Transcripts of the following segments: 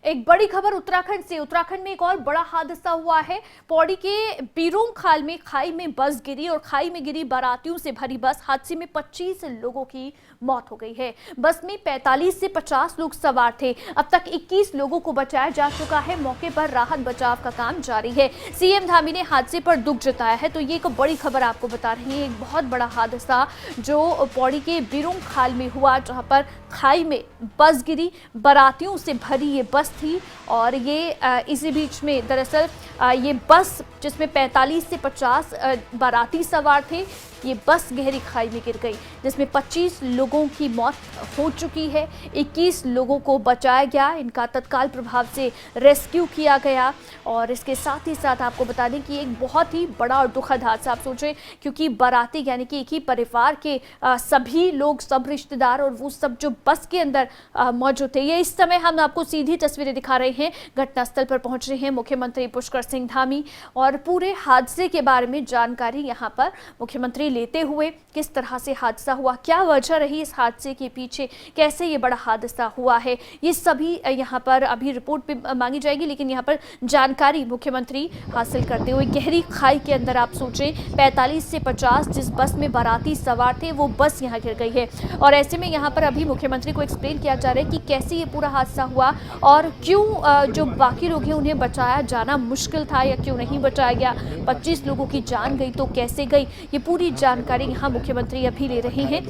एक बड़ी खबर उत्तराखंड से। उत्तराखंड में एक और बड़ा हादसा हुआ है। पौड़ी के बीरोंग खाल में खाई में बस गिरी और खाई में गिरी बारातियों से भरी बस हादसे में 25 लोगों की मौत हो गई है। बस में 45 से 50 लोग सवार थे। अब तक 21 लोगों को बचाया जा चुका है। मौके पर राहत बचाव का काम जारी है। सीएम धामी ने हादसे पर दुख जताया है। तो ये एक बड़ी खबर आपको बता रही है। एक बहुत बड़ा हादसा जो पौड़ी के बीरोंग खाल में हुआ, जहां पर खाई में बस गिरी, बारातियों से भरी ये बस थी और ये इसी बीच में दरअसल ये बस जिसमें 45 से 50 बाराती सवार थे, ये बस गहरी खाई में गिर गई, जिसमें 25 लोगों की मौत हो चुकी है। 21 लोगों को बचाया गया, इनका तत्काल प्रभाव से रेस्क्यू किया गया। और इसके साथ ही साथ आपको बता दें कि एक बहुत ही बड़ा और दुखद हादसा आप सोचें, क्योंकि बाराती यानी कि एक ही परिवार के सभी लोग, सब रिश्तेदार और वो सब जो बस के अंदर मौजूद थे। ये इस समय हम आपको सीधी तस्वीरें दिखा रहे हैं। घटनास्थल पर पहुंच रहे हैं मुख्यमंत्री पुष्कर सिंह धामी और पूरे हादसे के बारे में जानकारी यहां पर मुख्यमंत्री लेते हुए, किस तरह से हादसा हुआ, क्या वजह रही इस हादसे के पीछे, कैसे ये बड़ा हादसा हुआ है, ये सभी यहाँ पर अभी रिपोर्ट पे मांगी जाएगी। लेकिन यहाँ पर जानकारी मुख्यमंत्री हासिल करते हुए, गहरी खाई के अंदर आप सोचें 45 से 50 जिस बस में बाराती सवार थे, वो बस यहाँ गिर गई है। और ऐसे में यहाँ पर अभी मुख्यमंत्री को एक्सप्लेन किया जा रहा है कि कैसे ये पूरा हादसा हुआ और क्यों जो बाकी लोग हैं उन्हें बचाया जाना मुश्किल था या क्यों नहीं बचाया गया। 25 लोगों की जान गई तो कैसे गई, ये पूरी जानकारी यहाँ मुख्यमंत्री अभी ले रहे हैं।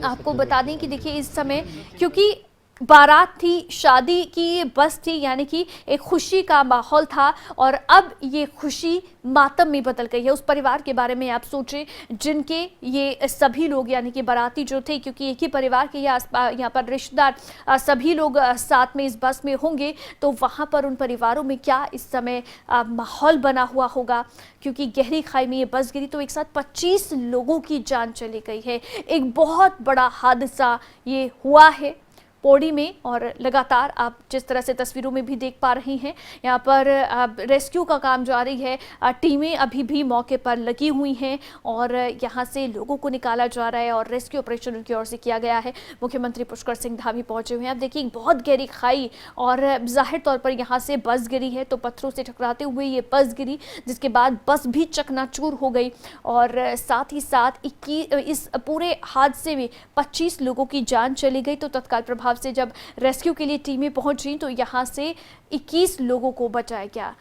आपको बता दें कि देखिए इस समय क्योंकि बारात थी, शादी की ये बस थी, यानी कि एक खुशी का माहौल था और अब ये खुशी मातम में बदल गई है। उस परिवार के बारे में आप सोचें जिनके ये सभी लोग यानी कि बाराती जो थे, क्योंकि एक ही परिवार के यहाँ पर रिश्तेदार सभी लोग साथ में इस बस में होंगे, तो वहाँ पर उन परिवारों में क्या इस समय माहौल बना हुआ होगा। क्योंकि गहरी खाई में ये बस गिरी तो एक साथ 25 लोगों की जान चली गई है। एक बहुत बड़ा हादसा ये हुआ है पौड़ी में और लगातार आप जिस तरह से तस्वीरों में भी देख पा रही हैं, यहाँ पर रेस्क्यू का काम जारी है। टीमें अभी भी मौके पर लगी हुई हैं और यहाँ से लोगों को निकाला जा रहा है और रेस्क्यू ऑपरेशन उनकी ओर से किया गया है। मुख्यमंत्री पुष्कर सिंह धामी पहुंचे हुए हैं। आप देखिए बहुत गहरी खाई और जाहिर तौर पर यहाँ से बस गिरी है, तो पत्थरों से टकराते हुए ये बस गिरी, जिसके बाद बस भी चकनाचूर हो गई और साथ ही साथ इस पूरे हादसे में 25 लोगों की जान चली गई। तो तत्काल प्रभाव से जब रेस्क्यू के लिए टीमें पहुंची तो यहां से 21 लोगों को बचाया गया।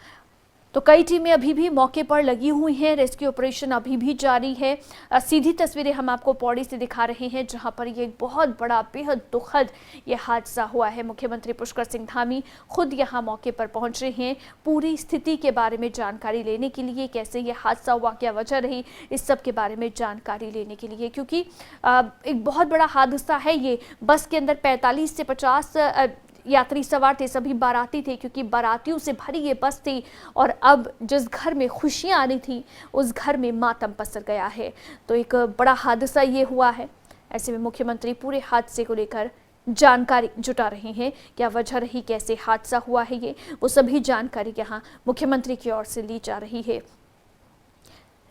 तो कई टीमें अभी भी मौके पर लगी हुई हैं, रेस्क्यू ऑपरेशन अभी भी जारी है। सीधी तस्वीरें हम आपको पौड़ी से दिखा रहे हैं, जहां पर ये बहुत बड़ा बेहद दुखद ये हादसा हुआ है। मुख्यमंत्री पुष्कर सिंह धामी खुद यहां मौके पर पहुंच रहे हैं पूरी स्थिति के बारे में जानकारी लेने के लिए, कैसे ये हादसा हुआ, क्या वजह रही, इस सब के बारे में जानकारी लेने के लिए। क्योंकि एक बहुत बड़ा हादसा है ये। बस के अंदर 45 से 50 यात्री सवार थे, सभी बाराती थे, क्योंकि बारातियों से भरी ये बस थी और अब जिस घर में खुशियां आनी थी उस घर में मातम पसर गया है। तो एक बड़ा हादसा ये हुआ है। ऐसे में मुख्यमंत्री पूरे हादसे को लेकर जानकारी जुटा रहे हैं, क्या वजह रही, कैसे हादसा हुआ है, ये वो सभी जानकारी यहाँ मुख्यमंत्री की ओर से ली जा रही है।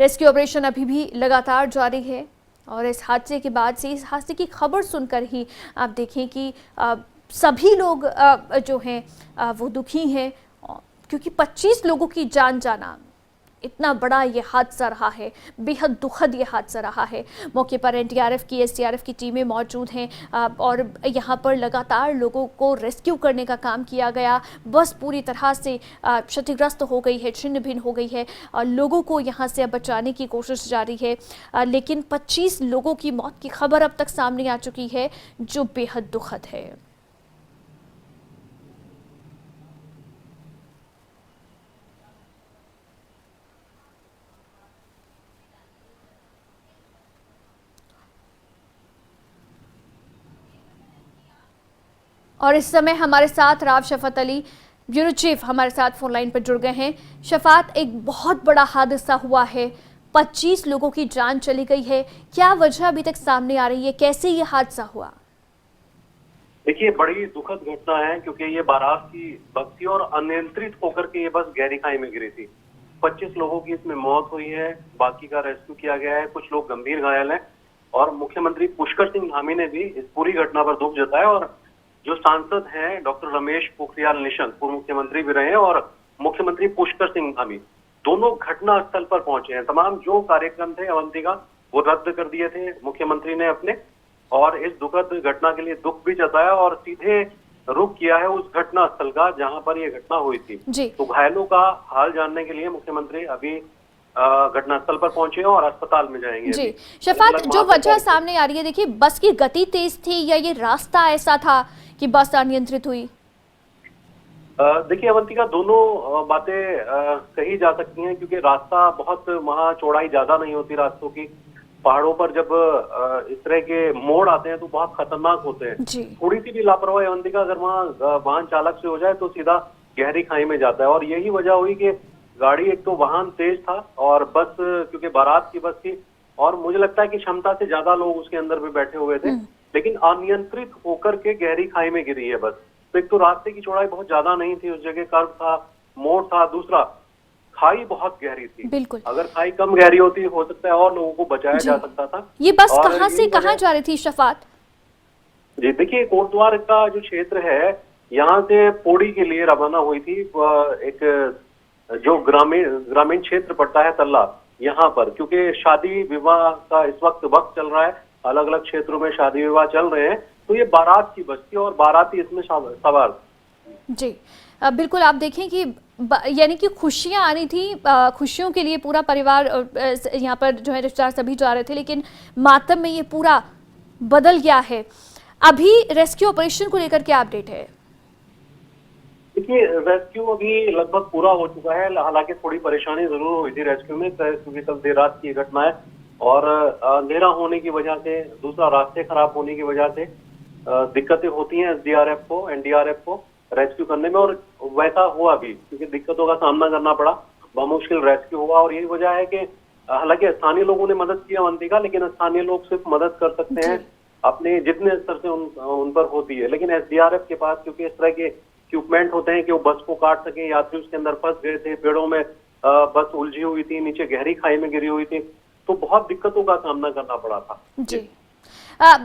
रेस्क्यू ऑपरेशन अभी भी लगातार जारी है और इस हादसे के बाद से, इस हादसे की खबर सुनकर ही आप देखें कि सभी लोग जो हैं वो दुखी हैं, क्योंकि 25 लोगों की जान जाना इतना बड़ा ये हादसा रहा है, बेहद दुखद ये हादसा रहा है। मौके पर एनडीआरएफ की, एसडीआरएफ की टीमें मौजूद हैं और यहाँ पर लगातार लोगों को रेस्क्यू करने का काम किया गया। बस पूरी तरह से क्षतिग्रस्त हो गई है, छिन्न भिन्न हो गई है और लोगों को यहाँ से अब बचाने की कोशिश जारी है। लेकिन 25 लोगों की मौत की खबर अब तक सामने आ चुकी है, जो बेहद दुखद है। और इस समय हमारे साथ राव शफात अली, ब्यूरो चीफ, हमारे साथ फोन लाइन पर जुड़ गए हैं। शफात, एक बहुत बड़ा हादसा हुआ है, 25 लोगों की जान चली गई है, क्या वजह अभी तक सामने आ रही है, कैसे ये हादसा हुआ? देखिए, बड़ी दुखद घटना है क्योंकि ये बारात की बस थी और अनियंत्रित होकर के ये बस गहरी खाई में गिरी थी। 25 लोगों की इसमें मौत हुई है, बाकी का रेस्क्यू किया गया है, कुछ लोग गंभीर घायल हैं और मुख्यमंत्री पुष्कर सिंह धामी ने भी इस पूरी घटना पर दुख जताया और जो सांसद हैं डॉक्टर रमेश पोखरियाल निशंक, पूर्व मुख्यमंत्री भी रहे हैं, और मुख्यमंत्री पुष्कर सिंह धामी, दोनों घटना स्थल पर पहुंचे हैं। तमाम जो कार्यक्रम थे अवंतिका वो रद्द कर दिए थे मुख्यमंत्री ने अपने, और इस दुखद घटना के लिए दुख भी जताया और सीधे रुख किया है उस घटना स्थल का जहां पर यह घटना हुई थी। जी। तो घायलों का हाल जानने के लिए मुख्यमंत्री अभी घटनास्थल पर पहुंचे हैं और अस्पताल में जाएंगे। जी अभी शफात, अलग-अलग जो वजह महाअधिकारी सामने आ रही है, देखिए बस की गति तेज थी या ये रास्ता ऐसा था कि बस अनियंत्रित हुई? देखिए अवंतिका, दोनों बातें कही जा सकती हैं, क्योंकि रास्ता बहुत वहाँ चौड़ाई ज्यादा नहीं होती रास्तों की। पहाड़ों पर जब इस तरह के मोड़ आते हैं तो बहुत खतरनाक होते हैं। जी। थोड़ी सी भी लापरवाही अवंतिका अगर वहाँ वाहन चालक से हो जाए तो सीधा गहरी खाई में जाता है। और यही वजह हुई कि गाड़ी, एक तो वाहन तेज था और बस क्योंकि बारात की बस थी, और मुझे लगता है कि क्षमता से ज्यादा लोग उसके अंदर भी बैठे हुए थे, लेकिन अनियंत्रित होकर के गहरी खाई में गिरी है बस। तो एक तो रास्ते की चौड़ाई बहुत ज्यादा नहीं थी, उस जगह कर्व था, मोड़ था, दूसरा खाई बहुत गहरी थी। बिल्कुल। अगर खाई कम गहरी होती हो सकता है और लोगों को बचाया जा सकता था। ये बस और कहाँ से यही कहाँ वजह- जा रही थी शफात? जी देखिए, कोटद्वार का जो क्षेत्र है यहाँ से पौड़ी के लिए रवाना हुई थी। एक जो ग्रामीण क्षेत्र पड़ता है तल्ला, यहाँ पर क्योंकि शादी विवाह का इस वक्त चल रहा है, अलग अलग क्षेत्रों में शादी विवाह चल रहे हैं, तो ये बारात की बस थी और बाराती इसमें सवार थे। जी बिल्कुल, आप देखें कि यानी कि खुशियां आ रही थी, खुशियों के लिए पूरा परिवार यहाँ पर जो है रिश्तेदार सभी जा रहे थे, लेकिन मातम में ये पूरा बदल गया है। अभी रेस्क्यू ऑपरेशन को लेकर क्या अपडेट है? देखिए, रेस्क्यू अभी लगभग पूरा हो चुका है। हालांकि थोड़ी परेशानी जरूर हुई थी रेस्क्यू में, क्योंकि कल देर रात की घटना है और अंधेरा होने की वजह से, दूसरा रास्ते खराब होने की वजह से दिक्कतें होती हैं एसडीआरएफ को, एनडीआरएफ को रेस्क्यू करने में, और वैसा हुआ भी, क्योंकि दिक्कतों का सामना करना पड़ा, बहुमुश्किल रेस्क्यू हुआ। और यही वजह है कि हालांकि स्थानीय लोगों ने मदद की अवंतिका, लेकिन स्थानीय लोग सिर्फ मदद कर सकते हैं अपने जितने स्तर से उन पर होती है। लेकिन एसडीआरएफ के पास क्योंकि इस तरह के इक्विपमेंट होते हैं कि वो बस को काट सके, यात्री उसके अंदर फंस गए थे, पेड़ों में बस उलझी हुई थी, नीचे गहरी खाई में गिरी हुई थी, तो बहुत दिक्कतों का सामना करना पड़ा था। जी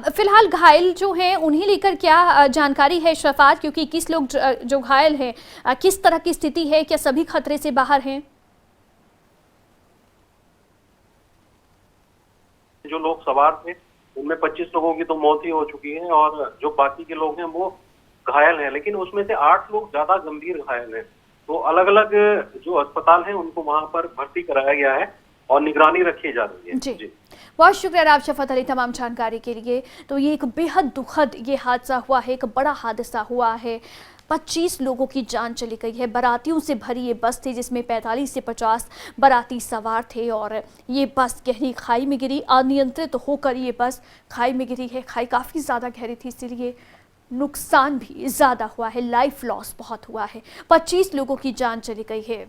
फिलहाल घायल जो हैं उन्हें लेकर क्या जानकारी है शफात, क्योंकि 21 लोग जो घायल हैं, किस तरह की स्थिति है, क्या सभी खतरे से बाहर हैं? जो लोग सवार थे उनमें 25 लोगों की तो मौत ही हो चुकी है और जो बाकी के लोग हैं वो घायल हैं, लेकिन उसमें से 8 लोग ज्यादा गंभीर घायल हैं। तो अलग अलग जो अस्पताल हैं उनको वहां पर भर्ती कराया गया है और निगरानी रखी जा रही है। जी बहुत शुक्रिया राव शफत अली तमाम जानकारी के लिए। तो ये एक बेहद दुखद ये हादसा हुआ है, एक बड़ा हादसा हुआ है। 25 लोगों की जान चली गई है। बारातियों से भरी ये बस थी जिसमें 45 से 50 बाराती सवार थे और ये बस गहरी खाई में गिरी, अनियंत्रित होकर ये बस खाई में गिरी है। खाई काफ़ी ज़्यादा गहरी थी, इसीलिए नुकसान भी ज़्यादा हुआ है, लाइफ लॉस बहुत हुआ है। 25 लोगों की जान चली गई है।